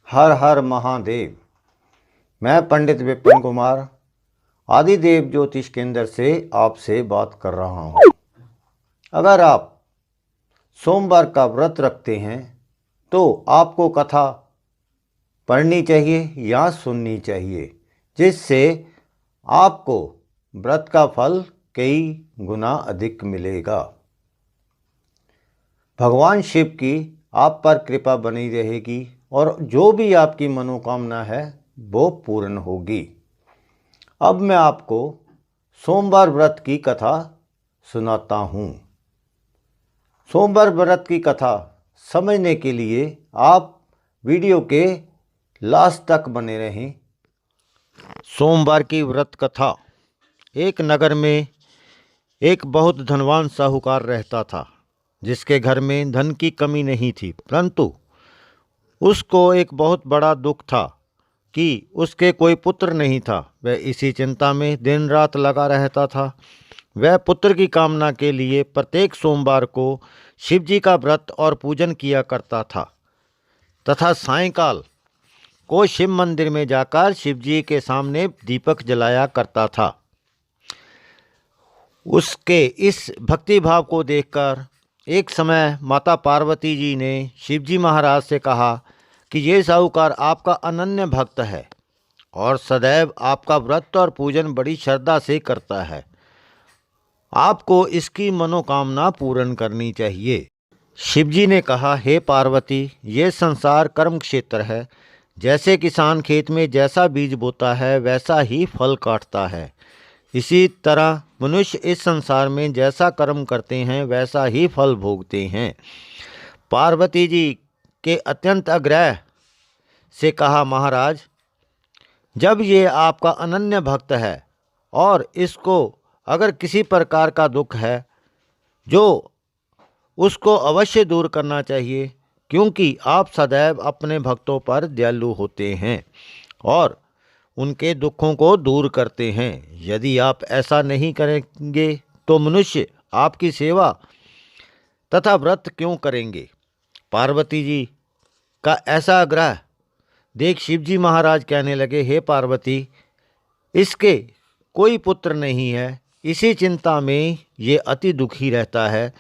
हर हर महादेव। मैं पंडित विपिन कुमार आदिदेव ज्योतिष केंद्र से आपसे बात कर रहा हूँ। अगर आप सोमवार का व्रत रखते हैं तो आपको कथा पढ़नी चाहिए या सुननी चाहिए, जिससे आपको व्रत का फल कई गुना अधिक मिलेगा। भगवान शिव की आप पर कृपा बनी रहेगी और जो भी आपकी मनोकामना है वो पूर्ण होगी। अब मैं आपको सोमवार व्रत की कथा सुनाता हूँ। सोमवार व्रत की कथा समझने के लिए आप वीडियो के लास्ट तक बने रहें। सोमवार की व्रत कथा। एक नगर में एक बहुत धनवान साहूकार रहता था, जिसके घर में धन की कमी नहीं थी, परंतु उसको एक बहुत बड़ा दुख था कि उसके कोई पुत्र नहीं था। वह इसी चिंता में दिन रात लगा रहता था। वह पुत्र की कामना के लिए प्रत्येक सोमवार को शिवजी का व्रत और पूजन किया करता था तथा सायंकाल को शिव मंदिर में जाकर शिवजी के सामने दीपक जलाया करता था। उसके इस भक्ति भाव को देखकर एक समय माता पार्वती जी ने शिवजी महाराज से कहा कि ये साहूकार आपका अनन्य भक्त है और सदैव आपका व्रत और पूजन बड़ी श्रद्धा से करता है। आपको इसकी मनोकामना पूर्ण करनी चाहिए। शिवजी ने कहा, हे पार्वती, ये संसार कर्म क्षेत्र है। जैसे किसान खेत में जैसा बीज बोता है वैसा ही फल काटता है, इसी तरह मनुष्य इस संसार में जैसा कर्म करते हैं वैसा ही फल भोगते हैं। पार्वती जी के अत्यंत आग्रह से कहा, महाराज, जब ये आपका अनन्य भक्त है और इसको अगर किसी प्रकार का दुख है जो उसको अवश्य दूर करना चाहिए, क्योंकि आप सदैव अपने भक्तों पर दयालु होते हैं और उनके दुखों को दूर करते हैं। यदि आप ऐसा नहीं करेंगे तो मनुष्य आपकी सेवा तथा व्रत क्यों करेंगे। पार्वती जी का ऐसा आग्रह देख शिवजी महाराज कहने लगे, हे पार्वती, इसके कोई पुत्र नहीं है, इसी चिंता में ये अति दुखी रहता है।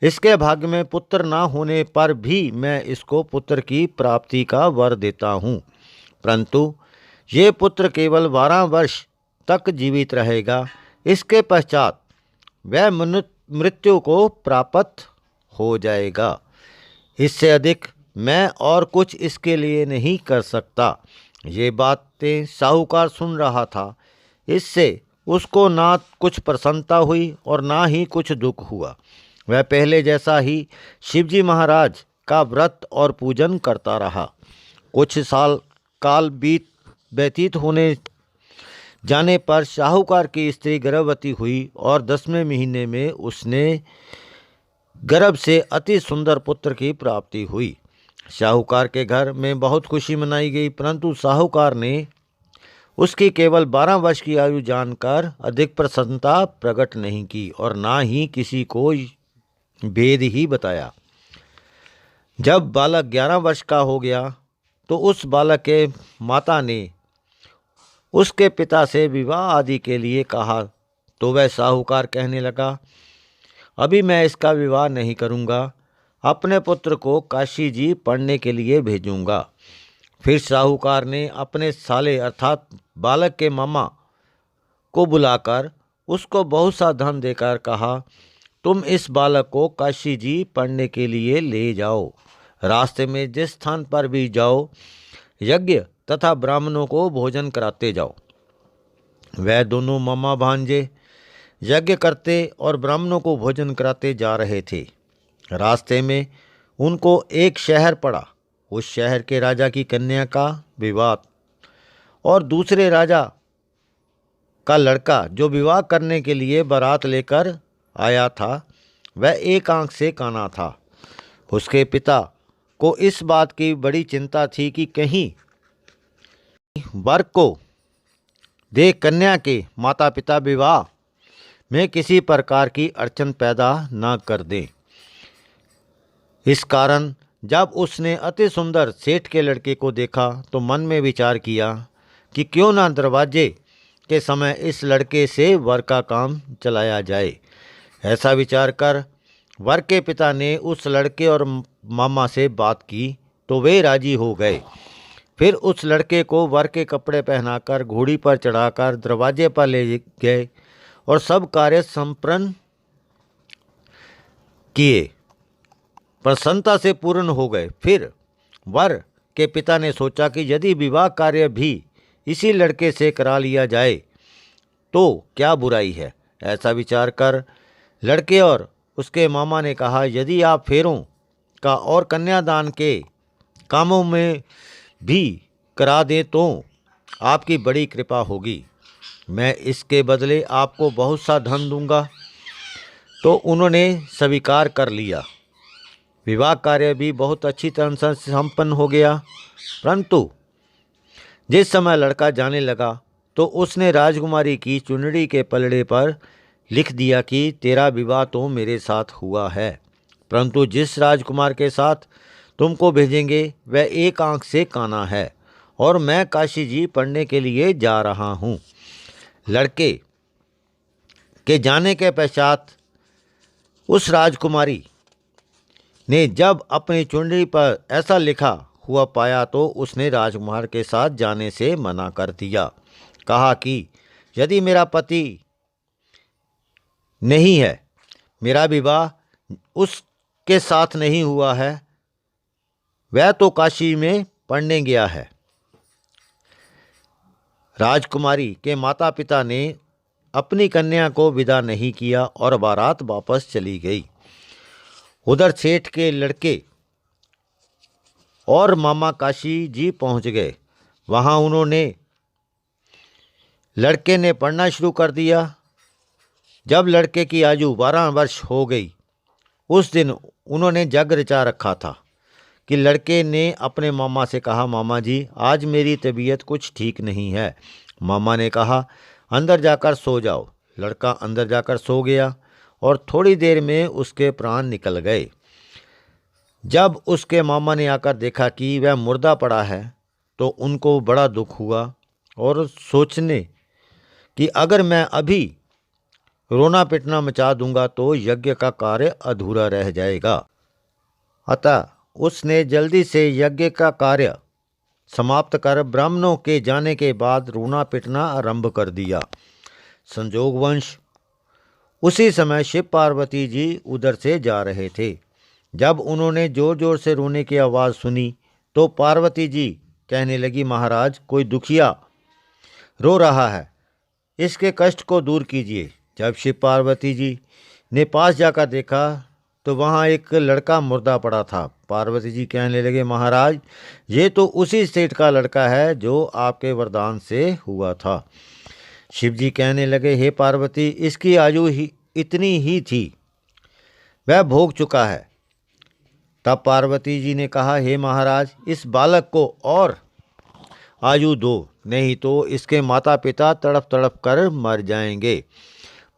इसके भाग्य में पुत्र ना होने पर भी मैं इसको पुत्र की प्राप्ति का वर देता हूँ, परंतु ये पुत्र केवल 12 वर्ष तक जीवित रहेगा। इसके पश्चात वह मृत्यु को प्राप्त हो जाएगा। इससे अधिक मैं और कुछ इसके लिए नहीं कर सकता। ये बातें साहूकार सुन रहा था। इससे उसको ना कुछ प्रसन्नता हुई और ना ही कुछ दुख हुआ। वह पहले जैसा ही शिवजी महाराज का व्रत और पूजन करता रहा। कुछ साल काल व्यतीत होने जाने पर साहूकार की स्त्री गर्भवती हुई और 10वें महीने में उसने गर्भ से अति सुंदर पुत्र की प्राप्ति हुई। साहूकार के घर में बहुत खुशी मनाई गई, परंतु साहूकार ने उसकी केवल 12 वर्ष की आयु जानकर अधिक प्रसन्नता प्रकट नहीं की और ना ही किसी को भेद ही बताया। जब बालक 11 वर्ष का हो गया तो उस बालक के माता ने उसके पिता से विवाह आदि के लिए कहा, तो वह साहूकार कहने लगा, अभी मैं इसका विवाह नहीं करूँगा, अपने पुत्र को काशी जी पढ़ने के लिए भेजूँगा। फिर साहूकार ने अपने साले अर्थात बालक के मामा को बुलाकर उसको बहुत सा धन देकर कहा, तुम इस बालक को काशी जी पढ़ने के लिए ले जाओ। रास्ते में जिस स्थान पर भी जाओ, यज्ञ तथा ब्राह्मणों को भोजन कराते जाओ। वह दोनों मामा भांजे यज्ञ करते और ब्राह्मणों को भोजन कराते जा रहे थे। रास्ते में उनको एक शहर पड़ा। उस शहर के राजा की कन्या का विवाह और दूसरे राजा का लड़का जो विवाह करने के लिए बारात लेकर आया था, वह एक आंख से काना था। उसके पिता को इस बात की बड़ी चिंता थी कि कहीं वर को देख कन्या के माता पिता विवाह में किसी प्रकार की अड़चन पैदा न कर दें। इस कारण जब उसने अति सुंदर सेठ के लड़के को देखा तो मन में विचार किया कि क्यों ना दरवाजे के समय इस लड़के से वर का काम चलाया जाए। ऐसा विचार कर वर के पिता ने उस लड़के और मामा से बात की तो वे राजी हो गए। फिर उस लड़के को वर के कपड़े पहनाकर घोड़ी पर चढ़ाकर दरवाजे पर ले गए और सब कार्य संपन्न किए प्रसन्नता से पूर्ण हो गए। फिर वर के पिता ने सोचा कि यदि विवाह कार्य भी इसी लड़के से करा लिया जाए तो क्या बुराई है। ऐसा विचार कर लड़के और उसके मामा ने कहा, यदि आप फेरों का और कन्यादान के कामों में भी करा दें तो आपकी बड़ी कृपा होगी, मैं इसके बदले आपको बहुत सा धन दूंगा। तो उन्होंने स्वीकार कर लिया। विवाह कार्य भी बहुत अच्छी तरह से संपन्न हो गया। परंतु जिस समय लड़का जाने लगा तो उसने राजकुमारी की चुनरी के पलड़े पर लिख दिया कि तेरा विवाह तो मेरे साथ हुआ है, परंतु जिस राजकुमार के साथ तुमको भेजेंगे वह एक आंख से काना है और मैं काशी जी पढ़ने के लिए जा रहा हूँ। लड़के के जाने के पश्चात उस राजकुमारी ने जब अपनी चुनरी पर ऐसा लिखा हुआ पाया तो उसने राजकुमार के साथ जाने से मना कर दिया। कहा कि यदि मेरा पति नहीं है, मेरा विवाह उसके साथ नहीं हुआ है, वह तो काशी में पढ़ने गया है। राजकुमारी के माता पिता ने अपनी कन्या को विदा नहीं किया और बारात वापस चली गई। उधर सेठ के लड़के और मामा काशी जी पहुंच गए। वहां उन्होंने लड़के ने पढ़ना शुरू कर दिया। जब लड़के की आयु 12 वर्ष हो गई, उस दिन उन्होंने जग रचा रखा था कि लड़के ने अपने मामा से कहा, मामा जी आज मेरी तबीयत कुछ ठीक नहीं है। मामा ने कहा, अंदर जाकर सो जाओ। लड़का अंदर जाकर सो गया और थोड़ी देर में उसके प्राण निकल गए। जब उसके मामा ने आकर देखा कि वह मुर्दा पड़ा है तो उनको बड़ा दुख हुआ और सोचने कि अगर मैं अभी रोना पिटना मचा दूंगा तो यज्ञ का कार्य अधूरा रह जाएगा। अतः उसने जल्दी से यज्ञ का कार्य समाप्त कर ब्राह्मणों के जाने के बाद रोना पिटना आरंभ कर दिया। संजोगवंश उसी समय शिव पार्वती जी उधर से जा रहे थे। जब उन्होंने जोर जोर से रोने की आवाज़ सुनी तो पार्वती जी कहने लगी, महाराज कोई दुखिया रो रहा है, इसके कष्ट को दूर कीजिए। जब शिव पार्वती जी ने पास जाकर देखा तो वहाँ एक लड़का मुर्दा पड़ा था। पार्वती जी कहने लगे, महाराज ये तो उसी सेठ का लड़का है जो आपके वरदान से हुआ था। शिव जी कहने लगे, हे पार्वती इसकी आयु ही इतनी ही थी, वह भोग चुका है। तब पार्वती जी ने कहा, हे महाराज इस बालक को और आयु दो, नहीं तो इसके माता पिता तड़प तड़प कर मर जाएंगे।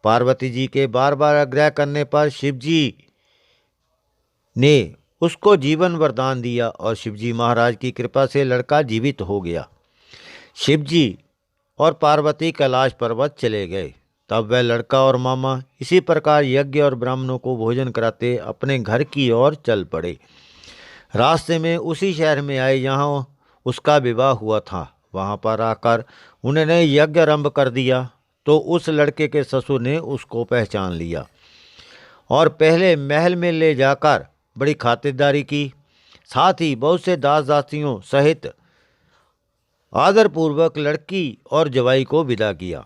पार्वती जी के बार बार आग्रह करने पर शिव जी ने उसको जीवन वरदान दिया और शिवजी महाराज की कृपा से लड़का जीवित हो गया। शिवजी और पार्वती कैलाश पर्वत चले गए। तब वह लड़का और मामा इसी प्रकार यज्ञ और ब्राह्मणों को भोजन कराते अपने घर की ओर चल पड़े। रास्ते में उसी शहर में आए जहाँ उसका विवाह हुआ था। वहाँ पर आकर उन्होंने यज्ञ आरंभ कर दिया तो उस लड़के के ससुर ने उसको पहचान लिया और पहले महल में ले जाकर बड़ी खातिरदारी की। साथ ही बहुत से दास दासियों सहित आदरपूर्वक लड़की और जवाई को विदा किया।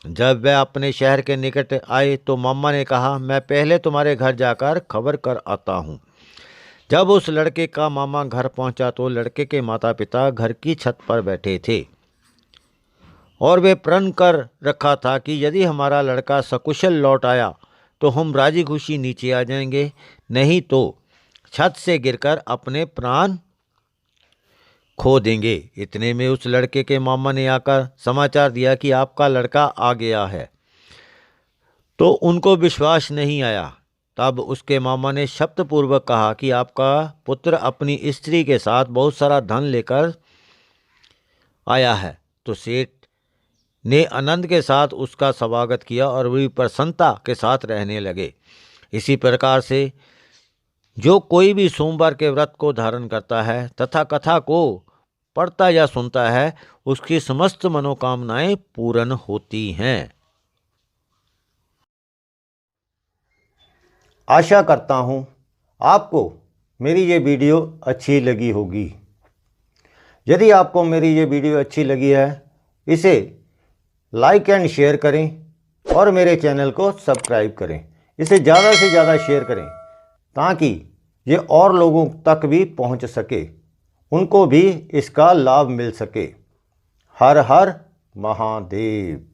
जब वह अपने शहर के निकट आए तो मामा ने कहा, मैं पहले तुम्हारे घर जाकर खबर कर आता हूँ। जब उस लड़के का मामा घर पहुँचा तो लड़के के माता पिता घर की छत पर बैठे थे और वे प्रण कर रखा था कि यदि हमारा लड़का सकुशल लौट आया तो हम राजी खुशी नीचे आ जाएंगे, नहीं तो छत से गिरकर अपने प्राण खो देंगे। इतने में उस लड़के के मामा ने आकर समाचार दिया कि आपका लड़का आ गया है। तो उनको विश्वास नहीं आया। तब उसके मामा ने शब्दपूर्वक कहा कि आपका पुत्र अपनी स्त्री के साथ बहुत सारा धन लेकर आया है। तो सेठ ने आनंद के साथ उसका स्वागत किया और वे प्रसन्नता के साथ रहने लगे। इसी प्रकार से जो कोई भी सोमवार के व्रत को धारण करता है तथा कथा को पढ़ता या सुनता है, उसकी समस्त मनोकामनाएं पूर्ण होती हैं। आशा करता हूँ आपको मेरी ये वीडियो अच्छी लगी होगी। यदि आपको मेरी ये वीडियो अच्छी लगी है, इसे लाइक एंड शेयर करें और मेरे चैनल को सब्सक्राइब करें। इसे ज़्यादा से ज़्यादा शेयर करें ताकि ये और लोगों तक भी पहुंच सके, उनको भी इसका लाभ मिल सके। हर हर महादेव।